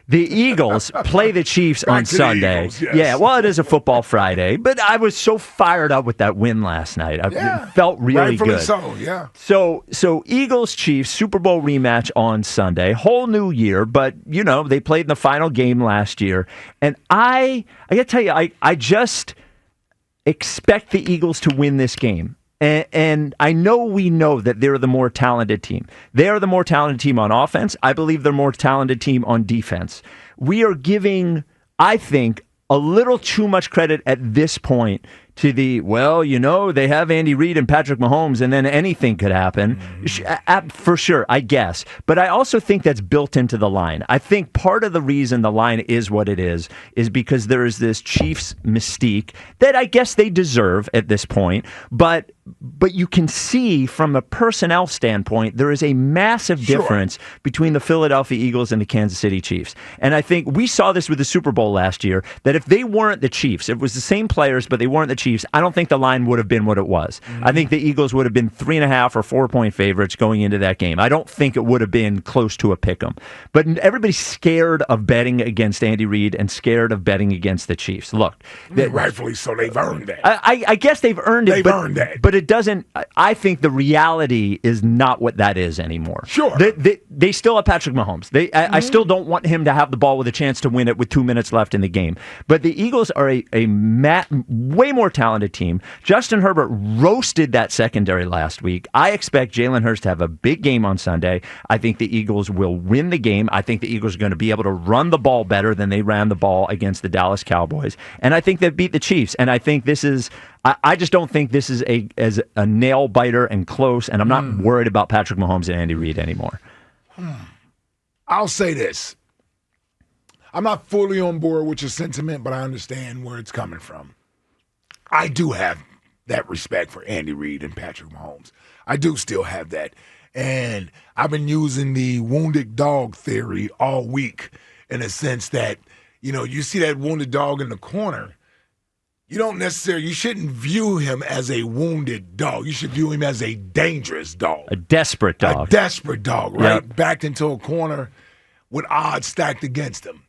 The Eagles play the Chiefs on Sunday. Eagles, yes. Yeah, well, it is a football Friday, but I was so fired up with that win last night. I felt really rightfully good. so, yeah. So Eagles Chiefs Super Bowl rematch on Sunday. Whole new year, but they played in the final game last year, and I got to tell you, I just expect the Eagles to win this game. And we know that they're the more talented team. They are the more talented team on offense. I believe they're more talented team on defense. We are giving, I think, a little too much credit at this point to they have Andy Reid and Patrick Mahomes, and then anything could happen. For sure, I guess. But I also think that's built into the line. I think part of the reason the line is what it is because there is this Chiefs mystique that I guess they deserve at this point. But you can see from a personnel standpoint, there is a massive difference between the Philadelphia Eagles and the Kansas City Chiefs. And I think we saw this with the Super Bowl last year, that if they weren't the Chiefs, it was the same players, but they weren't the Chiefs, I don't think the line would have been what it was. I think the Eagles would have been 3.5 or 4-point favorites going into that game. I don't think it would have been close to a pick 'em. But everybody's scared of betting against Andy Reid and scared of betting against the Chiefs. Look, Rightfully so. They've earned that. I guess they've earned it. They've earned that. But it doesn't. I think the reality is not what that is anymore. Sure. They still have Patrick Mahomes. I still don't want him to have the ball with a chance to win it with 2 minutes left in the game. But the Eagles are a way more talented team. Justin Herbert roasted that secondary last week. I expect Jalen Hurts to have a big game on Sunday. I think the Eagles will win the game. I think the Eagles are going to be able to run the ball better than they ran the ball against the Dallas Cowboys. And I think they beat the Chiefs. And I think this is... I just don't think this is a nail biter and close, and I'm not worried about Patrick Mahomes and Andy Reid anymore. I'll say this. I'm not fully on board with your sentiment, but I understand where it's coming from. I do have that respect for Andy Reid and Patrick Mahomes. I do still have that. And I've been using the wounded dog theory all week in a sense that, you see that wounded dog in the corner. You shouldn't view him as a wounded dog. You should view him as a dangerous dog. A desperate dog. A desperate dog, right? Yep. Backed into a corner with odds stacked against him.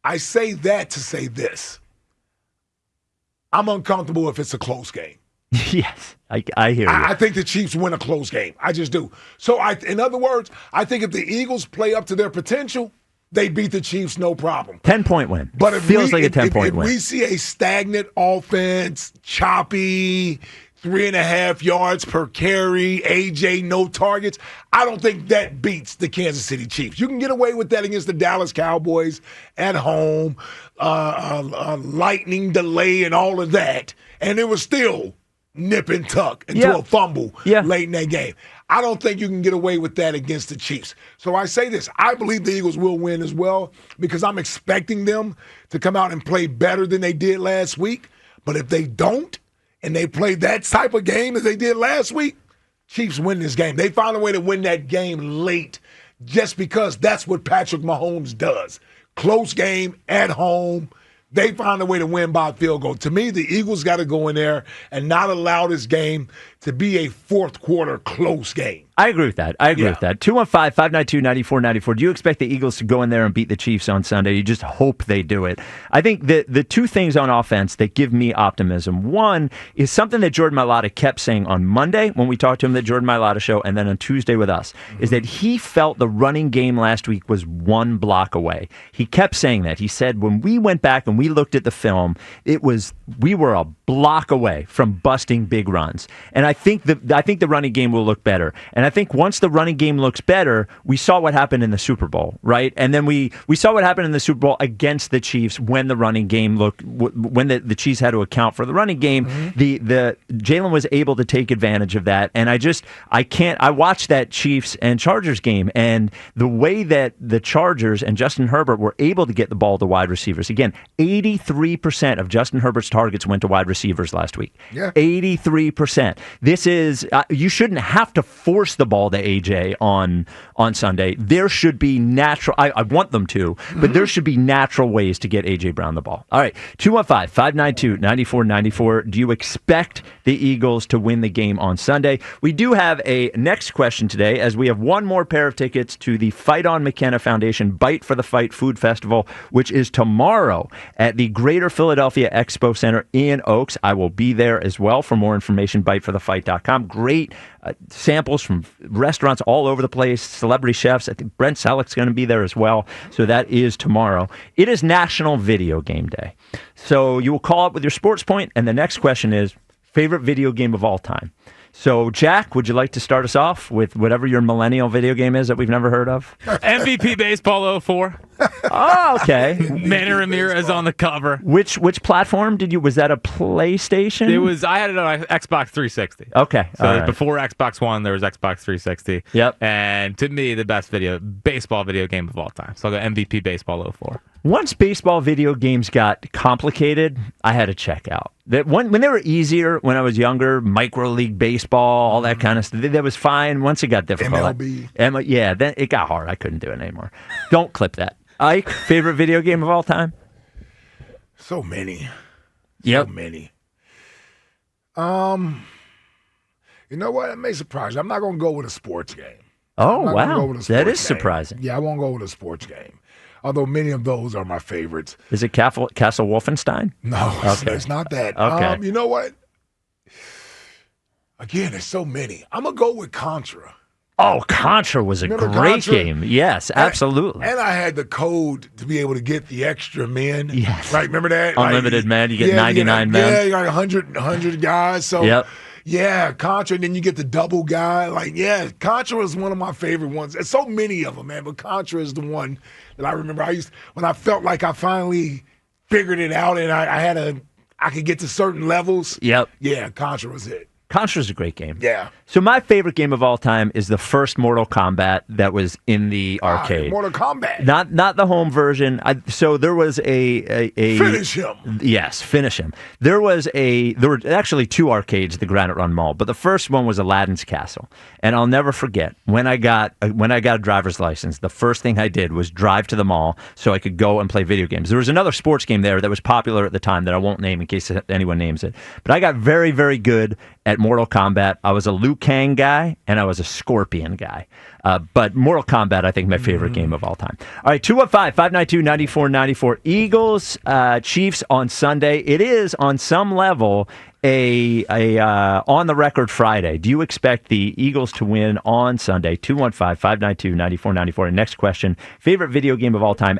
I say that to say this. I'm uncomfortable if it's a close game. Yes, I hear you. I think the Chiefs win a close game. I just do. So, in other words, I think if the Eagles play up to their potential, they beat the Chiefs, no problem. 10-point win. But it feels like a 10-point win. If we see a stagnant offense, choppy, 3.5 yards per carry, AJ no targets, I don't think that beats the Kansas City Chiefs. You can get away with that against the Dallas Cowboys at home, lightning delay and all of that, and it was still nip and tuck into a fumble late in that game. I don't think you can get away with that against the Chiefs. So I say this. I believe the Eagles will win as well because I'm expecting them to come out and play better than they did last week. But if they don't and they play that type of game as they did last week, Chiefs win this game. They found a way to win that game late just because that's what Patrick Mahomes does. Close game at home. They found a way to win by a field goal. To me, the Eagles got to go in there and not allow this game to be a fourth quarter close game. I agree with that. 215-592-9494. Do you expect the Eagles to go in there and beat the Chiefs on Sunday? You just hope they do it. I think the two things on offense that give me optimism. One is something that Jordan Mailata kept saying on Monday when we talked to him, the Jordan Mailata show, and then on Tuesday with us, is that he felt the running game last week was one block away. He kept saying that. He said when we went back and we looked at the film, we were a block away from busting big runs. And I think the running game will look better. And I think once the running game looks better, we saw what happened in the Super Bowl, right? And then we saw what happened in the Super Bowl against the Chiefs when the running game when the Chiefs had to account for the running game. The Jalen was able to take advantage of that. And I watched that Chiefs and Chargers game, and the way that the Chargers and Justin Herbert were able to get the ball to wide receivers. Again, 83% of Justin Herbert's targets went to wide receivers last week. Yeah. 83%. This is you shouldn't have to force the ball to AJ on Sunday. There should be natural. I want them to, but there should be natural ways to get AJ Brown the ball. All right, 215-592-9494. Do you expect the Eagles to win the game on Sunday? We do have a next question today, as we have one more pair of tickets to the Fight on McKenna Foundation Bite for the Fight Food Festival, which is tomorrow at the Greater Philadelphia Expo Center in Oaks. I will be there as well. For more information, biteforthefight.com. Great samples from restaurants all over the place, celebrity chefs. I think Brent Selleck's going to be there as well. So that is tomorrow. It is National Video Game Day. So you will call up with your sports point, and the next question is, favorite video game of all time. So, Jack, would you like to start us off with whatever your millennial video game is that we've never heard of? MVP Baseball 04. Oh, okay. Manny Ramirez on the cover. Which platform did you? Was that a PlayStation? It was. I had it on Xbox 360. Okay. So before Xbox One, there was Xbox 360. Yep. And to me, the best baseball video game of all time. So I'll go MVP Baseball 04. Once baseball video games got complicated, I had to check out. When they were easier, when I was younger, micro league baseball, all that kind of stuff, that was fine. Once it got difficult, MLB. Then it got hard. I couldn't do it anymore. Don't clip that. Ike, favorite video game of all time? So many. Yep. So many. You know what? It may surprise you. I'm not going to go with a sports game. Oh, wow. That is surprising. Yeah, I won't go with a sports game. Although many of those are my favorites. Is it Castle Wolfenstein? No, okay. It's not that. Okay. You know what? Again, there's so many. I'm going to go with Contra. Oh, Contra was a great game. Yes, absolutely. And I had the code to be able to get the extra men. Yes. Right, remember that? Unlimited men. You get 99 men. Yeah, you got 100 guys. So, yep. Yeah, Contra, and then you get the double guy. Contra is one of my favorite ones. There's so many of them, man, but Contra is the one that I remember. When I felt like I finally figured it out and I could get to certain levels. Yep. Yeah, Contra was it. Contra's a great game. Yeah. So my favorite game of all time is the first Mortal Kombat that was in the arcade. Mortal Kombat. Not the home version. So there was a Finish him. Yes, finish him. There were actually two arcades at the Granite Run Mall, but the first one was Aladdin's Castle. And I'll never forget when I got a driver's license, the first thing I did was drive to the mall so I could go and play video games. There was another sports game there that was popular at the time that I won't name in case anyone names it. But I got very, very good at Mortal Kombat. I was a Liu Kang guy, and I was a Scorpion guy. But Mortal Kombat, I think, my favorite game of all time. All right, 215-592-9494. Eagles, Chiefs on Sunday. It is, on some level, a on-the-record Friday. Do you expect the Eagles to win on Sunday? 215-592-9494. And next question, favorite video game of all time